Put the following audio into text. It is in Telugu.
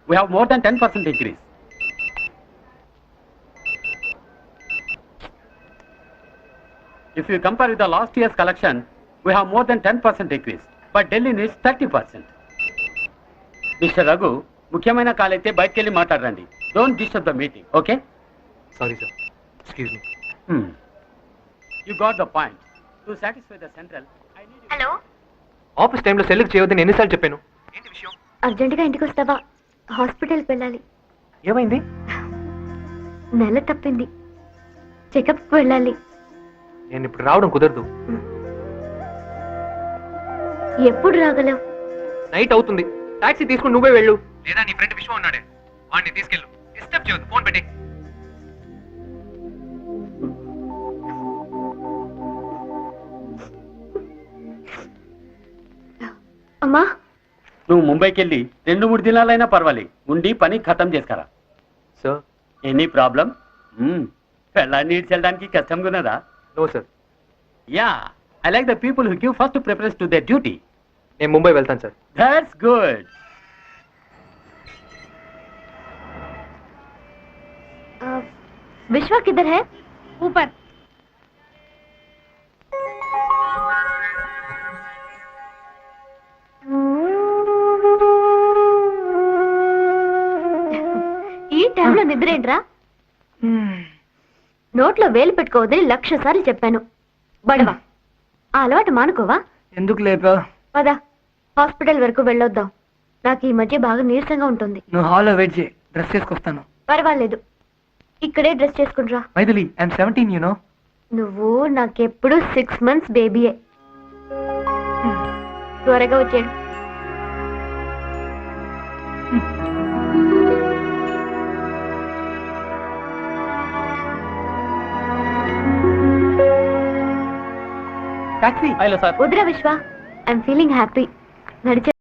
We have more than 10% increase. If you compare with the last year's collection, we have more than 10% increase. But Delhi needs 30%. Mr. Raghu, ముఖ్యమైన కాల్ అయితే బయటికి వెళ్ళి మాట్లాడండి. Don't disturb the meeting, okay? Sorry, sir. Excuse me. You got the point. To satisfy the central, I need. Hello, office టైంలో సెల్కి చేయొద్దని ఎన్నిసార్లు చెప్పాను? ఏంటి విషయం? అర్జెంటుగా ఇంటికి వస్తావా? హాస్పిటల్కి వెళ్ళాలి. ఏమైంది? నెల తప్పింది. చెకప్కి వెళ్ళాలి. నేను ఇప్పుడు రావడం కుదరదు. ఎప్పుడు రాగలవు? నైట్ అవుతుంది. టాక్సీ తీసుకుని నువ్వే వెళ్ళు. లేదా నీ ఫ్రెండ్ విశ్వం ఉన్నాడే, వాడిని తీసుకెళ్ళు. డిస్టర్బ్ చేయొద్దు. ఫోన్ పెట్టి. అమ్మా, నువ్వు ముంబైకి వెళ్ళి 2-3 దినాలైనా పర్వాలేదు ఉండి పని ఖతం చేసుకురా. Sir, any problem? పెళ్ళాన్ని ఇడ్చెళ్ళడానికి కష్టంగా ఉన్నదా? No sir. Yeah, I like the people who give first preference to their duty. నేను ముంబై వెళ్తాను సార్. That's good. विश्वा किधर है? ऊपर. ఈ టైంలో నిద్ర ఏంట్రా? నోట్లో వేలు పెట్టుకోవద్దని 1,00,000 సార్లు చెప్పాను. బడవా, ఆ అలవాటు మానుకోవా? ఎందుకు లేపా? పద, హాస్పిటల్ వరకు వెళ్ళొద్దాం. నాకు ఈ మధ్య బాగా నీరసంగా ఉంటుంది. నువ్వు హాల్లో వెయిట్ చేయి, డ్రెస్ చేసుకొస్తాను. పర్వాలేదు, ఇక్కడే డ్రెస్ చేసుకుంట్రా. Maithili, I'm 17, you know. నువ్వు నాకెప్పుడు 6 months బేబీయే. త్వరగా వచ్చాడు. టాక్సీ. Hello sir. వద్దురా విశ్వ, ఐఎమ్ ఫీలింగ్ హ్యాపీ. నడిచే